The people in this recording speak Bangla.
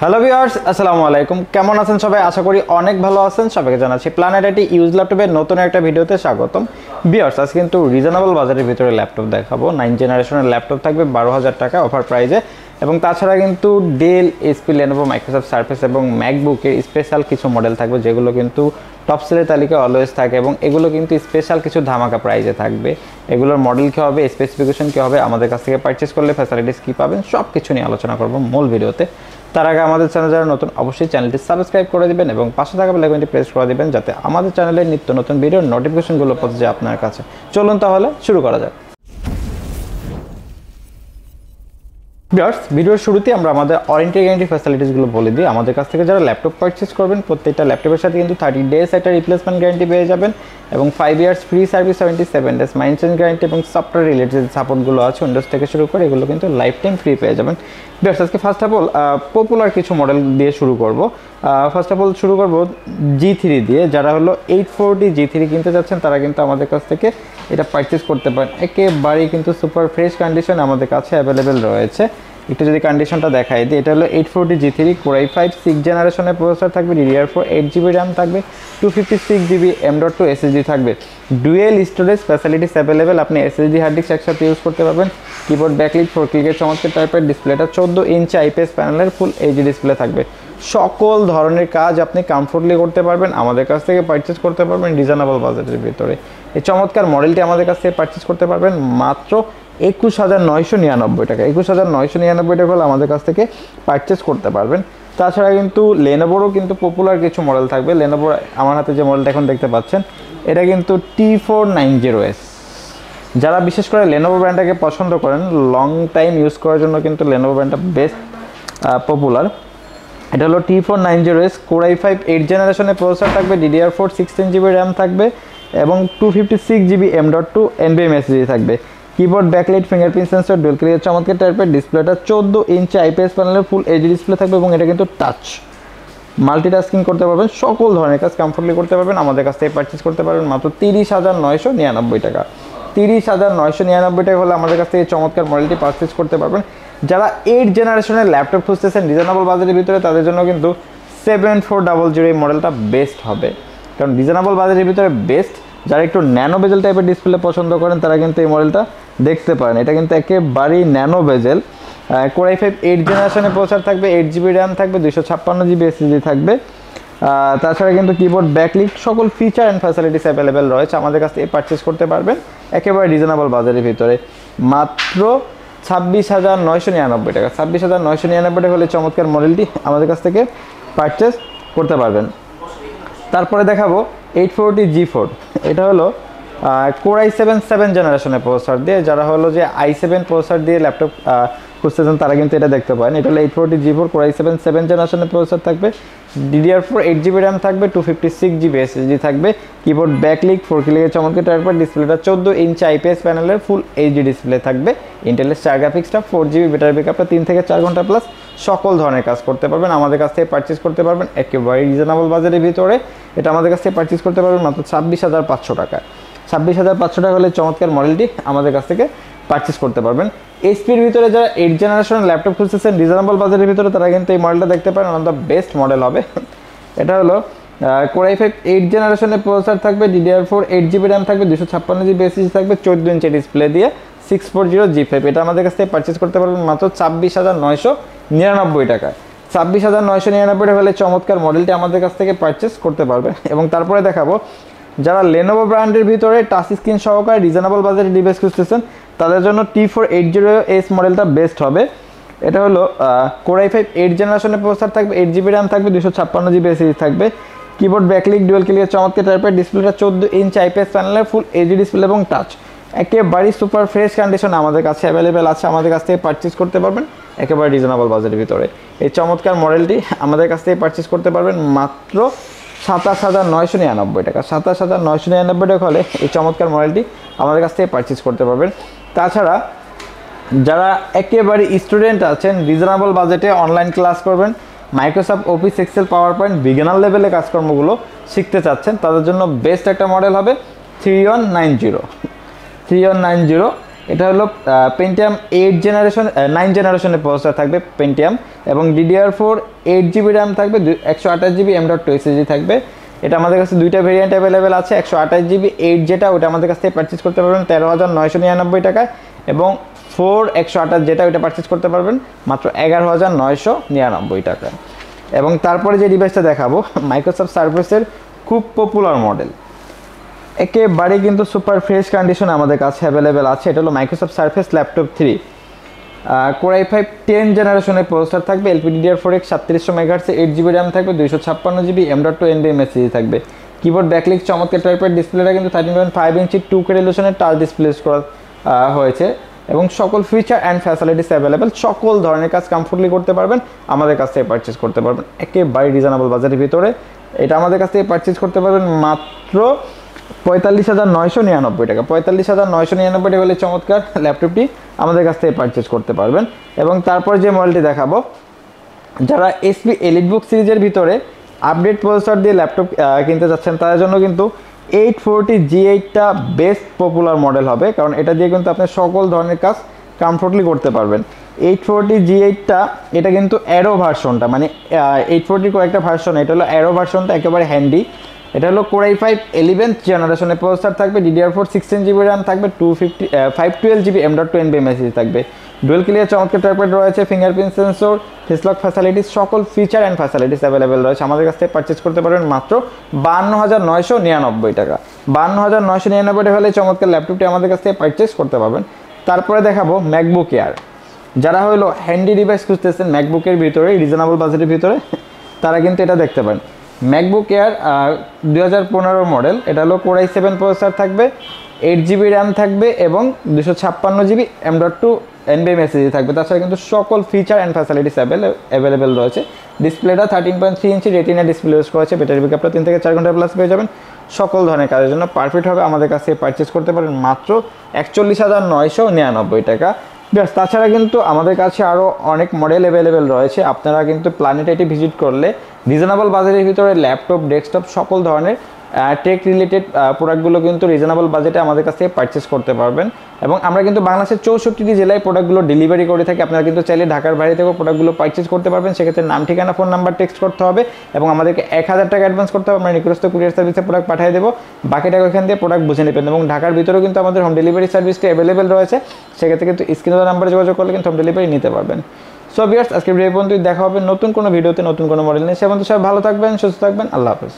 হ্যালো ভিউয়ার্স, আসসালামু আলাইকুম। কেমন আছেন সবাই? আশা করি অনেক ভালো আছেন। সবাইকে জানাচ্ছি প্ল্যানেট আইটি ইউজ ল্যাপটপের নতুন একটা ভিডিওতে স্বাগতম। ভিউয়ার্স, আজকে কিন্তু রিজনেবল বাজারের ভিতরে ল্যাপটপ দেখাবো। 9 জেনারেশনের ল্যাপটপ থাকবে 12,000 টাকা অফার প্রাইজে, এবং তাছাড়া কিন্তু Dell, HP, Lenovo, Microsoft Surface এবং ম্যাকবুকের স্পেশাল কিছু মডেল থাকবে যেগুলো কিন্তু টপ সেলের তালিকায় অলওয়েজ থাকে, এবং এগুলো কিন্তু স্পেশাল কিছু ধামাকা প্রাইজে থাকবে। এগুলোর মডেল কী হবে, স্পেসিফিকেশন কী হবে, আমাদের কাছ থেকে পারচেস করলে ফ্যাসিলিটিস কী পাবেন, সব কিছু নিয়ে আলোচনা করবো মূল ভিডিওতে। তার আগে আমাদের চ্যানেল যারা নতুন, অবশ্যই চ্যানেলটি সাবস্ক্রাইব করে দিবেন এবং পাশে থাকা বেল আইকনটি প্রেস করে দিবেন যাতে আমাদের চ্যানেলের নিত্য নতুন ভিডিওর নোটিফিকেশনগুলো পৌঁছে যায় আপনার কাছে। চলুন তাহলে শুরু করা যাক। ভিউয়ার্স, ভিডিওর শুরুতে আমরা আমাদের ওয়ারেন্টি গ্যারান্টি ফ্যাসিলিটিসগুলো বলে দিই। আমাদের কাছ থেকে যারা ল্যাপটপ পারচেস করবেন, প্রত্যেকটা ল্যাপটপের সাথে কিন্তু 30 ডেজ একটা রিপ্লেসমেন্ট গ্যারান্টি পেয়ে যাবেন, এবং 5 years free service, 77 days mind change guarantee, এবং সফটওয়্যার রিলেটেড সাপোর্টগুলো আছে উইন্ডোজ থেকে শুরু করে এগুলো কিন্তু লাইফ টাইম ফ্রি পেয়ে যাবেন। ভিউয়ার্স, আজকে ফার্স্ট অফ অল পপুলার কিছু মডেল দিয়ে শুরু করব। ফার্স্ট অফ অল শুরু করব G3 দিয়ে। যারা হলো 840 G3 কিনতে যাচ্ছেন তারা কিন্তু আমাদের কাছ থেকে এটা পারচেস করতে পারেন। একেবারেই কিন্তু সুপার ফ্রেশ কন্ডিশন আমাদের কাছে অ্যাভেলেবেল রয়েছে। একটু যদি কন্ডিশনটা দেখাই দিই, এটা হলো 840 G3 Core i5 6 জেনারেশনের প্রসেসর থাকবে, DDR4 8GB র্যাম থাকবে, 256GB M.2 SSD থাকবে, ডুয়েল স্টোরেজ ফ্যাসিলিটিস অ্যাভেলেবেল। আপনি SSD হার্ড ডিস্ক একসাথে ইউজ করতে পারবেন। কিবোর্ড ব্যাকলিট 4 ক্লিকের চমৎকার টাইপের ডিসপ্লেটা 14 ইঞ্চি IPS প্যানেলের ফুল এইচডি ডিসপ্লে থাকবে। সকল ধরনের কাজ আপনি কমফোর্টলি করতে পারবেন, আমাদের কাছ থেকে পারচেস করতে পারবেন রিজনেবল বাজেটের ভিতরে। এই চমৎকার মডেলটি আমাদের কাছ থেকে পারচেস করতে পারবেন মাত্র 21,999 টাকা। 21,999 টাকা হলে আমাদের কাছ থেকে পারচেস করতে পারবেন। তাছাড়া কিন্তু লেনোভোরও কিন্তু পপুলার কিছু মডেল থাকবে। লেনোভোর আমার হাতে যে মডেলটা এখন দেখতে পাচ্ছেন, এটা কিন্তু T490S। যারা বিশেষ করে লেনোভো ব্র্যান্ডটাকে পছন্দ করেন, লং টাইম ইউজ করার জন্য কিন্তু লেনোভো ব্র্যান্ডটা বেস্ট পপুলার। এটা হলো T490S Core i5 8 জেনারেশনের প্রসেসর থাকবে, DDR4 16GB র্যাম থাকবে, এবং 256GB M.2 NVMe SSD থাকবে। Keyboard backlight fingerprint sensor dual clear চমৎকার টাইপের ডিসপ্লেটা 14 ইঞ্চি IPS প্যানেলের ফুল এইচডি ডিসপ্লে থাকবে, এবং এটা কিন্তু টাচ মাল্টিটাস্কিং করতে পারবেন, সকল ধরনের কাজ কমফোর্টলি করতে পারবেন। আমাদের কাছ থেকে পারচেস করতে পারবেন মাত্র 30,999 টাকা। 30,999 টাকা হলে আমাদের কাছ থেকে চমৎকার মডেলটি পারচেস করতে পারবেন। যারা 8 জেনারেশনের ল্যাপটপ খুঁজতেছেন রিজনেবল বাজেটের ভিতরে, তাদের জন্য কিন্তু 7400 এই মডেলটা বেস্ট হবে, কারণ রিজনেবল বাজেটের ভিতরে বেস্ট। যারা একটু ন্যানো বেজেল টাইপের ডিসপ্লে পছন্দ করেন তারা কিন্তু এই মডেলটা দেখতে পারেন। এটা কিন্তু একেবারেই ন্যানো বেজেল। Core i5 8 জেনারেশনের প্রসেসর থাকবে, 8GB র্যাম থাকবে, 256GB SSD থাকবে। তাছাড়া কিন্তু কিবোর্ড ব্যাকলিট সকল ফিচার অ্যান্ড ফ্যাসিলিটিস অ্যাভেলেবেল রয়েছে, আমাদের কাছ থেকে পারচেস করতে পারবেন একেবারে রিজনেবল বাজারের ভিতরে মাত্র 26,999 টাকা। 26,999 টাকা হলে চমৎকার মডেলটি আমাদের কাছ থেকে পারচেস করতে পারবেন। তারপরে দেখাবো 840 G4। এটা হলো Core i7 7 জেনারেশনের প্রসেসর দিয়ে। যারা হলো যে i7 প্রসেসর দিয়ে ল্যাপটপ খুঁজতেছেন তারা কিন্তু এটা দেখতে পারেন। এটা হলো 840 G4 Core i7 7 জেনারেশনের প্রসেসর থাকবে, DDR4 8GB র্যাম থাকবে, 256GB SSD থাকবে। কিবোর্ড ব্যাকলিট 4 ক্লিকের চমৎকার টাইপের ডিসপ্লেটা 14 ইঞ্চি IPS প্যানেলের ফুল এইচডি ডিসপ্লে থাকবে। ইন্টেলের 4 গ্রাফিক্সটা 4GB ব্যাটারি ব্যাকআপটা 3 থেকে 4 ঘন্টা প্লাস, সকল ধরনের কাজ করতে পারবেন। আমাদের কাছ থেকে পারচেস করতে পারবেন একেবারে রিজনেবল বাজারের ভিতরে। এটা আমাদের কাছ থেকে পারচেস করতে পারবেন মাত্র 26,500 টাকা। 26,500 টাকা হলে চমৎকার মডেলটি আমাদের কাছ থেকে পারচেস করতে পারবেন। এইচপির ভিতরে যারা 8 জেনারেশনের ল্যাপটপ খুঁজতেছেন রিজনেবল বাজারের ভিতরে, তারা কিন্তু এই মডেলটা দেখতে পারেন, one of the best model হবে। এটা হলো Core i5 8 জেনারেশনের প্রসেসর থাকবে, DDR4 8GB র্যাম থাকবে, 256GB SSD থাকবে, 14 ইঞ্চি ডিসপ্লে দিয়ে 640 G5। এটা আমাদের কাছ থেকে পারচেস করতে পারবেন মাত্র 26,999 টাকা। 26,999 টাকা হলে চমৎকার মডেলটি আমাদের কাছ থেকে পারচেস করতে পারবেন। এবং তারপরে দেখাবো যারা লেনোভো ব্র্যান্ডের ভিতরে টাচ স্ক্রিন সহকারে রিজনেবল বাজারে ডিভাইস খুঁজতেছেন, তাদের জন্য T480S মডেলটা বেস্ট হবে। এটা হলো Core i5 8 জেনারেশনের প্রসেসর থাকবে, 8GB র্যাম থাকবে, 256GB SSD থাকবে। কিবোর্ড ব্যাকলিট ডুয়াল ক্লিয়ার চমৎকার টাইপের ডিসপ্লেটা 14 ইঞ্চি IPS প্যানেলের ফুল এইচডি ডিসপ্লে এবং টাচ একেবারেই সুপার ফ্রেশ কন্ডিশন আমাদের কাছে অ্যাভেলেবেল আছে, আমাদের কাছ থেকে পারচেস করতে পারবেন একেবারে রিজনেবল বাজারের ভিতরে। এই চমৎকার মডেলটি আমাদের কাছ থেকে পারচেস করতে পারবেন মাত্র 27,999 টাকা। 27,999 টাকা হলে এই চমৎকার মডেলটি আমাদের কাছ থেকে পারচেস করতে পারবেন। তাছাড়া যারা একেবারে স্টুডেন্ট আছেন, রিজনেবল বাজেটে অনলাইন ক্লাস করবেন, Microsoft Office Excel PowerPoint beginner লেভেলে কাজকর্মগুলো শিখতে চাচ্ছেন, তাদের জন্য বেস্ট একটা মডেল হবে 3190। এটা হলো পেন্টিয়াম 8 জেনারেশন 9 জেনারেশনের প্রসেসর থাকবে পেন্টিয়াম, এবং DDR4 8GB র্যাম থাকবে, 128GB M.2 SSD থাকবে। এটা আমাদের কাছে দুইটা ভেরিয়েন্ট অ্যাভেলেবেল আছে, 128GB 8 যেটা ওটা আমাদের কাছ থেকে পারচেজ করতে পারবেন 13,999 টাকায়, এবং 4 128 যেটা ওটা পারচেজ করতে পারবেন মাত্র 11,999 টাকায়। এবং তারপরে যে ডিভাইসটা দেখাবো মাইক্রোসফট সার্ফেসের খুব পপুলার মডেল, একেবারে কিন্তু সুপার ফ্রেশ কন্ডিশন আমাদের কাছে অ্যাভেলেবেল আছে। এটা হলো Microsoft surface laptop 3, Core i5 10 জেনারেশনের প্রসেসর থাকবে, LPDDR4X 3700 MHz 8GB র্যাম থাকবে, 256GB M.2 NVMe SSD থাকবে। কিবোর্ড ব্যাকলিক চমৎকার টাইপের, ডিসপ্লেটা কিন্তু 13.5 ইঞ্চি 2K রেজোলিউশনের টাচ ডিসপ্লে করা হয়েছে, এবং সকল ফিচার অ্যান্ড ফ্যাসিলিটিস অ্যাভেলেবেল, সকল ধরনের কাজ কমফোর্টলি করতে পারবেন, আমাদের কাছ থেকে পারচেজ করতে পারবেন একেবারে রিজনেবল বাজেটের ভিতরে। এটা আমাদের কাছ থেকে পারচেজ করতে পারবেন মাত্র 45,999 টাকা। 45,999 টাকা হলে চমৎকার ল্যাপটপটি আমাদের কাছ থেকে পারচেজ করতে পারবেন। এবং তারপর যে মডেলটি দেখাবো, যারা HP EliteBook সিরিজের ভিতরে আপডেট প্রসেসর দিয়ে ল্যাপটপ কিনতে যাচ্ছেন তাদের জন্য কিন্তু 840G8টা বেস্ট পপুলার মডেল হবে, কারণ এটা দিয়ে কিন্তু আপনি সকল ধরনের কাজ কমফোর্টলি করতে পারবেন। 840G8টা এটা কিন্তু অ্যারো ভার্সনটা, মানে 840 কয়েকটা ভার্সন, এটা হলো অ্যারো ভার্সনটা, একেবারে হ্যান্ডি। এটা হলো Core i5 11th জেনারেশনের প্রসেসর থাকবে, DDR4 16GB র্যাম থাকবে, 512GB M.2 NVMe SSD থাকবে, ডুয়েল ক্লিয়ার চমৎকার টাইপের রয়েছে, fingerprint sensor, face lock facilities, সকল ফিচার অ্যান্ড ফ্যাসিলিটিস অ্যাভেলেবেল রয়েছে। আমাদের কাছ থেকে পারচেজ করতে পারবেন মাত্র 52,999 টাকা। 52,999 টাকা হলে চমৎকার ল্যাপটপটি আমাদের কাছ থেকে পারচেজ করতে পারবেন। তারপরে দেখাবো ম্যাকবুক এয়ার। যারা হলো হ্যান্ডি ডিভাইস খুঁজতেছেন ম্যাকবুকের ভিতরে রিজনেবল বাজেটের ভিতরে, তারা কিন্তু এটা দেখতে পারেন। ম্যাকবুক এয়ার 2015 মডেল, এটা হলো Core i7 প্রসেসর থাকবে, 8GB র্যাম থাকবে, এবং 256GB M.2 NVMe SSD থাকবে। তাছাড়া কিন্তু সকল ফিচার অ্যান্ড ফ্যাসিলিটিস অ্যাভেলেবেল রয়েছে। ডিসপ্লেটা 13.3 ইঞ্চি রেটিনা ডিসপ্লে ইউজ করেছে, ব্যাটারি ব্যাকআপটা 3 থেকে 4 ঘন্টা প্লাস পেয়ে যাবেন। সকল ধরনের কাজের জন্য পারফেক্ট হবে, আমাদের কাছে পারচেজ করতে পারেন মাত্র 41,999 টাকা। বেশ, তাছাড়া কিন্তু আমাদের কাছে আরও অনেক মডেল অ্যাভেলেবেল রয়েছে। আপনারা কিন্তু প্ল্যানেট আইটি ভিজিট করলে রিজনেবল বাজেটের ভিতরে ল্যাপটপ, ডেস্কটপ সকল ধরনের টেক রিলেটেড প্রোডাক্টগুলো কিন্তু রিজনেবল বাজেটে আমাদের কাছ থেকে পারচেস করতে পারবেন। এবং আমরা কিন্তু বাংলাদেশের 64টি জেলায় প্রোডাক্টগুলো ডেলিভারি করে থাকি। আপনারা কিন্তু চাইলে ঢাকার বাইরে থেকেও প্রোডাক্টগুলো পারচেস করতে পারবেন। সেক্ষেত্রে নাম, ঠিকানা, ফোন নাম্বার টেক্সট করতে হবে, এবং আমাদেরকে 1000 টাকা অ্যাডভান্স করতে হবে। আমরা নিকটস্থ কুরিয়ার সার্ভিসে প্রোডাক্ট পাঠিয়ে দেবো, বাকি টাকা ওখান দিয়ে প্রোডাক্ট বুঝে নেবেন। এবং ঢাকার ভিতরেও কিন্তু আমাদের হোম ডেলিভারি সার্ভিসটি অ্যাভেলেবেল রয়েছে। সেক্ষেত্রে কিন্তু স্ক্রিনে দেওয়া নাম্বারে যোগাযোগ করলে কিন্তু হোম ডেলিভারি নিতে পারবেন। সো ভিউয়ার্স, আজকে ভিডিও পর্যন্ত দেখা হবে নতুন কোনো ভিডিওতে, নতুন কোনো মডেল নিয়ে। সে পর্যন্ত সবাই ভালো থাকবেন, সুস্থ থাকবেন, আল্লাহ হাফেজ।